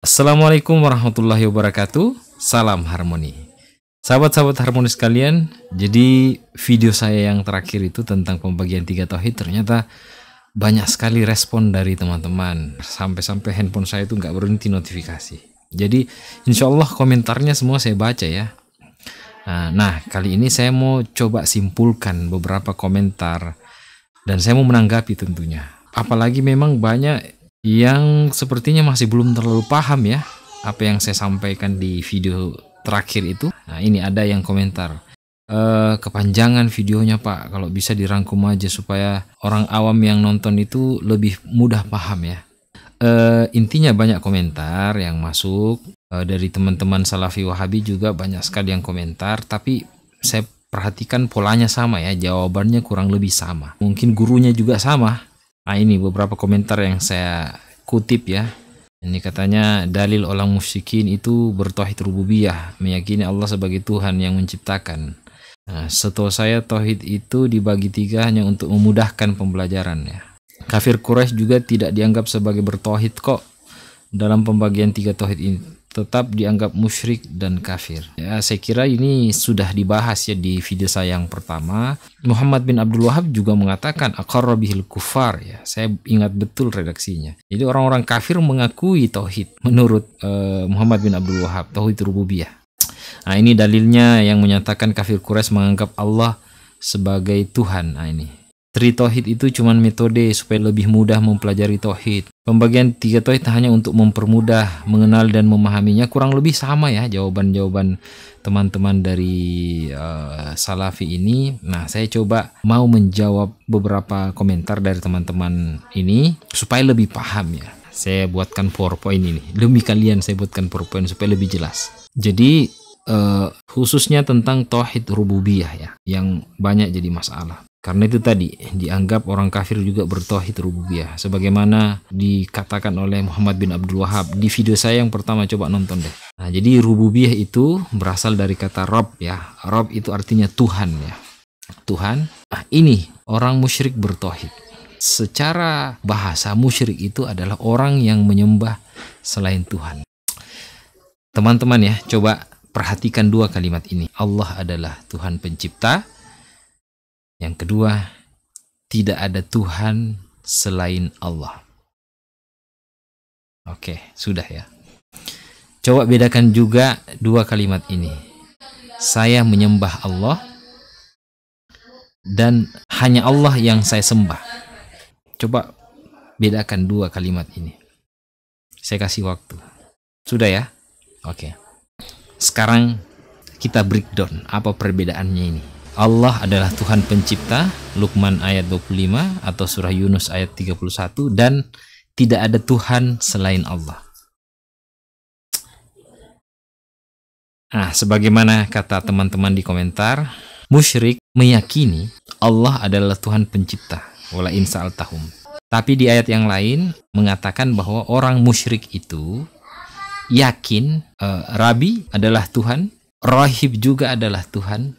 Assalamualaikum warahmatullahi wabarakatuh. Salam harmoni. Sahabat-sahabat harmoni sekalian, jadi video saya yang terakhir itu tentang pembagian 3 tauhid ternyata banyak sekali respon dari teman-teman. Sampai-sampai handphone saya itu nggak berhenti notifikasi. Jadi insya Allah komentarnya semua saya baca ya. Nah, kali ini saya mau coba simpulkan beberapa komentar dan saya mau menanggapi tentunya. Apalagi memang banyak yang sepertinya masih belum terlalu paham ya apa yang saya sampaikan di video terakhir itu. Nah, ini ada yang komentar, kepanjangan videonya Pak, kalau bisa dirangkum aja supaya orang awam yang nonton itu lebih mudah paham ya. Intinya banyak komentar yang masuk dari teman-teman Salafi Wahabi, juga banyak sekali yang komentar, tapi saya perhatikan polanya sama ya, jawabannya kurang lebih sama, mungkin gurunya juga sama. Nah, ini beberapa komentar yang saya kutip ya. Ini katanya, dalil orang musyrikin itu bertauhid rububiyah, meyakini Allah sebagai Tuhan yang menciptakan. Nah, setahu saya tauhid itu dibagi 3 hanya untuk memudahkan pembelajaran ya. Kafir Quraisy juga tidak dianggap sebagai bertauhid kok. Dalam pembagian 3 tauhid ini tetap dianggap musyrik dan kafir. Ya, saya kira ini sudah dibahas ya di video saya yang pertama. Muhammad bin Abdul Wahab juga mengatakan aqarra bihil kufar ya. Saya ingat betul redaksinya. Jadi orang-orang kafir mengakui tauhid menurut Muhammad bin Abdul Wahab, tauhid rububiyah. Nah, ini dalilnya yang menyatakan kafir Quraisy menganggap Allah sebagai Tuhan. Nah, ini tauhid itu cuma metode supaya lebih mudah mempelajari tauhid. Pembagian 3 tauhid hanya untuk mempermudah mengenal dan memahaminya. Kurang lebih sama ya jawaban-jawaban teman-teman dari Salafi ini. Nah, saya coba mau menjawab beberapa komentar dari teman-teman ini supaya lebih paham ya. Saya buatkan PowerPoint ini. Demi kalian saya buatkan PowerPoint supaya lebih jelas. Jadi khususnya tentang tauhid rububiyah ya, yang banyak jadi masalah. Karena itu tadi dianggap orang kafir juga bertauhid rububiyah, sebagaimana dikatakan oleh Muhammad bin Abdul Wahab di video saya yang pertama, coba nonton deh. Nah, jadi rububiyah itu berasal dari kata Rob ya. Rob itu artinya Tuhan ya, Tuhan. Nah, ini orang musyrik bertauhid. Secara bahasa, musyrik itu adalah orang yang menyembah selain Tuhan. Teman-teman ya, coba perhatikan 2 kalimat ini. Allah adalah Tuhan pencipta. Yang kedua, tidak ada Tuhan selain Allah. Oke, sudah ya. Coba bedakan juga 2 kalimat ini. Saya menyembah Allah dan hanya Allah yang saya sembah. Coba bedakan 2 kalimat ini. Saya kasih waktu. Sudah ya? Oke. Sekarang kita breakdown apa perbedaannya ini. Allah adalah Tuhan pencipta, Luqman ayat 25 atau surah Yunus ayat 31, dan tidak ada Tuhan selain Allah. Nah, sebagaimana kata teman-teman di komentar, musyrik meyakini Allah adalah Tuhan pencipta, wala in sa'altahum. Tapi di ayat yang lain mengatakan bahwa orang musyrik itu yakin Rabi adalah Tuhan, Rahib juga adalah Tuhan.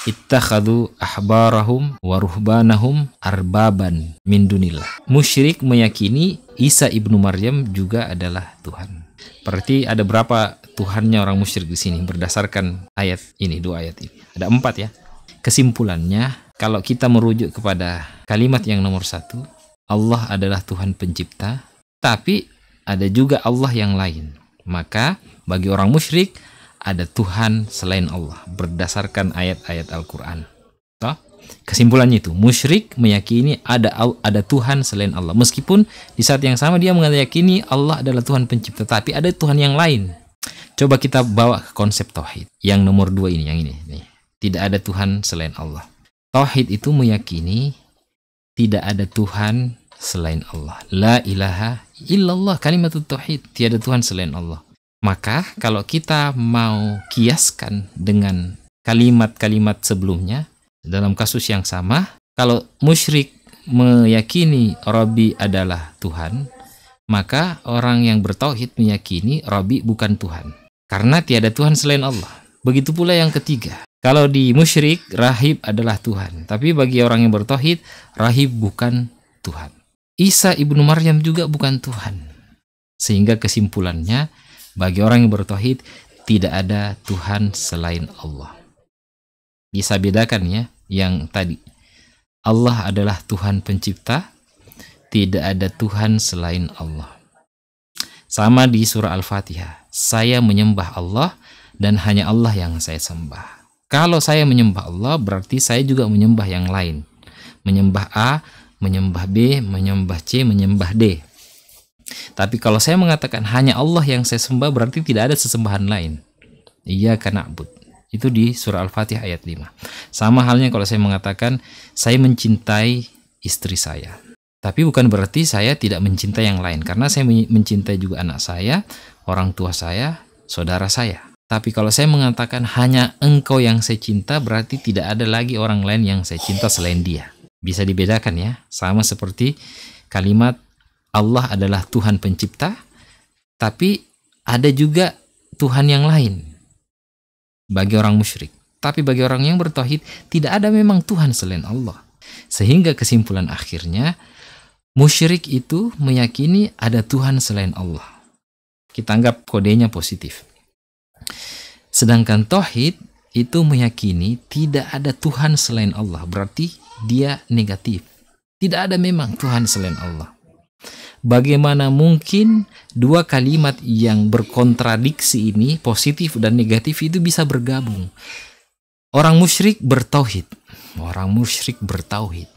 Ittakhadhu ahbarahum wa ruhbanahum arbaban min dunillah. Musyrik meyakini Isa ibnu Maryam juga adalah Tuhan. Berarti ada berapa Tuhannya orang musyrik di sini berdasarkan ayat ini, 2 ayat ini. Ada 4 ya. Kesimpulannya, kalau kita merujuk kepada kalimat yang nomor 1, Allah adalah Tuhan pencipta, tapi ada juga Allah yang lain. Maka bagi orang musyrik ada Tuhan selain Allah berdasarkan ayat-ayat Al-Quran. Kesimpulannya itu, musyrik meyakini ada Tuhan selain Allah, meskipun di saat yang sama dia meyakini Allah adalah Tuhan pencipta, tapi ada Tuhan yang lain. Coba kita bawa ke konsep tauhid yang nomor 2 ini, yang ini nih. Tidak ada Tuhan selain Allah. Tauhid itu meyakini tidak ada Tuhan selain Allah. La ilaha illallah, kalimat tauhid, tiada Tuhan selain Allah. Maka kalau kita mau kiaskan dengan kalimat-kalimat sebelumnya dalam kasus yang sama, kalau musyrik meyakini Rabbi adalah Tuhan, maka orang yang bertauhid meyakini Rabbi bukan Tuhan, karena tiada Tuhan selain Allah. Begitu pula yang ketiga, kalau di musyrik Rahib adalah Tuhan, tapi bagi orang yang bertauhid Rahib bukan Tuhan. Isa ibnu Maryam juga bukan Tuhan. Sehingga kesimpulannya, bagi orang yang bertauhid, tidak ada Tuhan selain Allah. Bisa bedakan ya yang tadi. Allah adalah Tuhan pencipta, tidak ada Tuhan selain Allah. Sama di surah Al-Fatihah, saya menyembah Allah dan hanya Allah yang saya sembah. Kalau saya menyembah Allah, berarti saya juga menyembah yang lain. Menyembah A, menyembah B, menyembah C, menyembah D. Tapi kalau saya mengatakan hanya Allah yang saya sembah, berarti tidak ada sesembahan lain. Iyyaka na'bud. Itu di surah Al-Fatihah ayat 5. Sama halnya kalau saya mengatakan saya mencintai istri saya. Tapi bukan berarti saya tidak mencintai yang lain. Karena saya mencintai juga anak saya, orang tua saya, saudara saya. Tapi kalau saya mengatakan hanya engkau yang saya cinta, berarti tidak ada lagi orang lain yang saya cinta selain dia. Bisa dibedakan ya. Sama seperti kalimat Allah adalah Tuhan pencipta, tapi ada juga Tuhan yang lain bagi orang musyrik. Tapi bagi orang yang bertauhid, tidak ada memang Tuhan selain Allah. Sehingga kesimpulan akhirnya, musyrik itu meyakini ada Tuhan selain Allah. Kita anggap kodenya positif. Sedangkan tauhid itu meyakini tidak ada Tuhan selain Allah. Berarti dia negatif. Tidak ada memang Tuhan selain Allah. Bagaimana mungkin dua kalimat yang berkontradiksi ini, positif dan negatif, itu bisa bergabung? Orang musyrik bertauhid. Orang musyrik bertauhid.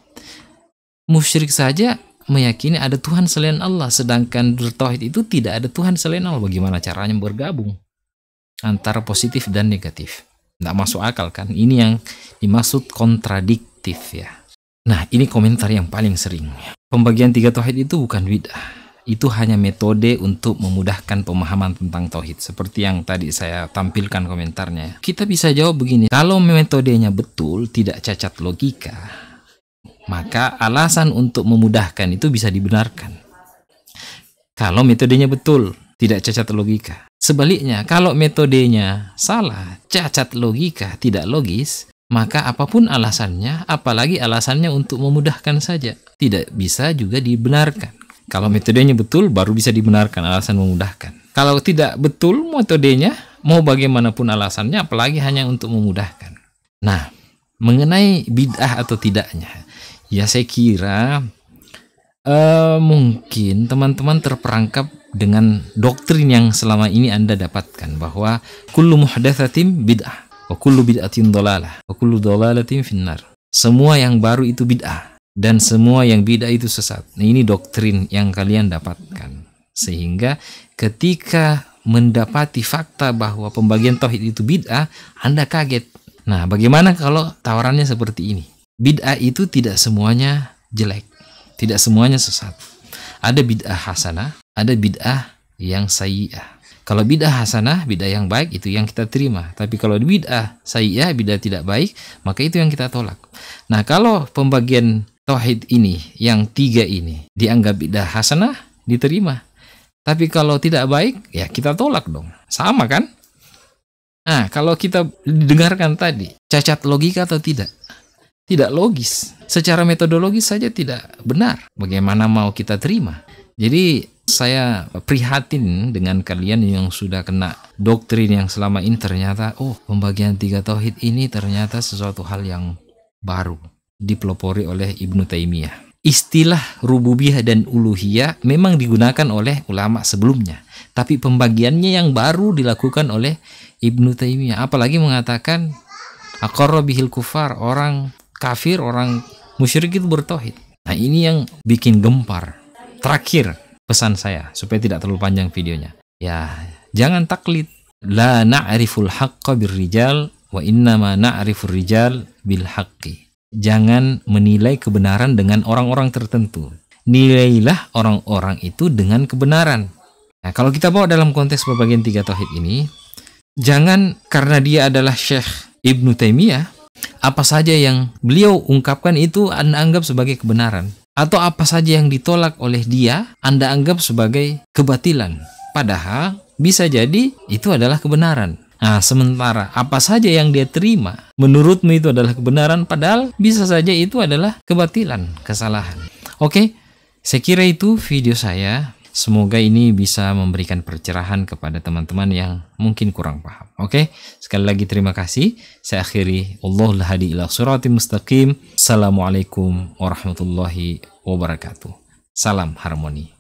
Musyrik saja meyakini ada Tuhan selain Allah, sedangkan bertauhid itu tidak ada Tuhan selain Allah. Bagaimana caranya bergabung antara positif dan negatif? Tidak masuk akal kan? Ini yang dimaksud kontradiktif ya. Nah, ini komentar yang paling sering. Pembagian tiga tauhid itu bukan bid'ah. Itu hanya metode untuk memudahkan pemahaman tentang tauhid. Seperti yang tadi saya tampilkan komentarnya. Kita bisa jawab begini, kalau metodenya betul, tidak cacat logika, maka alasan untuk memudahkan itu bisa dibenarkan. Kalau metodenya betul, tidak cacat logika. Sebaliknya, kalau metodenya salah, cacat logika, tidak logis, maka apapun alasannya, apalagi alasannya untuk memudahkan saja, tidak bisa juga dibenarkan. Kalau metodenya betul, baru bisa dibenarkan alasan memudahkan. Kalau tidak betul metodenya, mau bagaimanapun alasannya, apalagi hanya untuk memudahkan. Nah, mengenai bid'ah atau tidaknya, ya saya kira mungkin teman-teman terperangkap dengan doktrin yang selama ini Anda dapatkan, bahwa kullu muhdatsatin bid'ah wa kullu bid'atin dhalalah wa kullu dhalalatin finnar. Semua yang baru itu bid'ah dan semua yang bid'ah itu sesat. Nah, ini doktrin yang kalian dapatkan. Sehingga ketika mendapati fakta bahwa pembagian tauhid itu bid'ah, Anda kaget. Nah, bagaimana kalau tawarannya seperti ini? Bid'ah itu tidak semuanya jelek, tidak semuanya sesat. Ada bid'ah hasanah, ada bid'ah yang sayyi'ah. Kalau bid'ah hasanah, bid'ah yang baik, itu yang kita terima. Tapi kalau bid'ah sayyi'ah, bid'ah tidak baik, maka itu yang kita tolak. Nah, kalau pembagian tauhid ini, yang tiga ini, dianggap bid'ah hasanah, diterima. Tapi kalau tidak baik, ya kita tolak dong. Sama kan? Nah, kalau kita dengarkan tadi, cacat logika atau tidak? Tidak logis. Secara metodologis saja tidak benar. Bagaimana mau kita terima? Jadi saya prihatin dengan kalian yang sudah kena doktrin yang selama ini ternyata, oh, pembagian tiga tauhid ini ternyata sesuatu hal yang baru dipelopori oleh Ibnu Taimiyah. Istilah rububiyah dan uluhiyah memang digunakan oleh ulama sebelumnya, tapi pembagiannya yang baru dilakukan oleh Ibnu Taimiyah. Apalagi mengatakan aqarra bihil kufar, orang kafir, orang musyrik itu bertauhid. Nah, ini yang bikin gempar. Terakhir pesan saya supaya tidak terlalu panjang videonya. Ya, jangan taklid. La na'riful haqqa birrijal wa innama na'rifur rijal bil haqqi. Jangan menilai kebenaran dengan orang-orang tertentu. Nilailah orang-orang itu dengan kebenaran. Nah, kalau kita bawa dalam konteks pembagian tiga tauhid ini, jangan karena dia adalah Syekh Ibnu Taimiyah, apa saja yang beliau ungkapkan itu Anda anggap sebagai kebenaran. Atau apa saja yang ditolak oleh dia, Anda anggap sebagai kebatilan. Padahal bisa jadi itu adalah kebenaran. Nah, sementara apa saja yang dia terima, menurutmu itu adalah kebenaran, padahal bisa saja itu adalah kebatilan, kesalahan. Oke, saya kira itu video saya. Semoga ini bisa memberikan pencerahan kepada teman-teman yang mungkin kurang paham. Oke, sekali lagi terima kasih. Saya akhiri. Wallahul hadi ila siratim mustaqim. Assalamualaikum warahmatullahi wabarakatuh. Salam harmoni.